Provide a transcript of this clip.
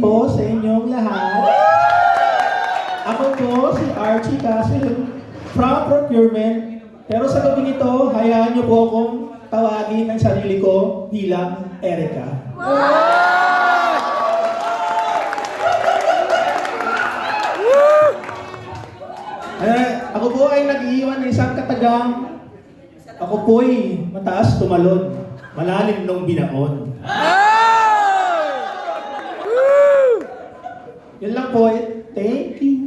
po sa inyong lahat. Ako po si Archie Castle from Procurement. Pero sa gabi nito, hayaan niyo po akong tawagin ang sarili ko bilang Erica. Ako po ay nag-iwan ng isang katagang. Ako po'y mataas tumalon, malalim nung binaon. Yan lang po. Thank you.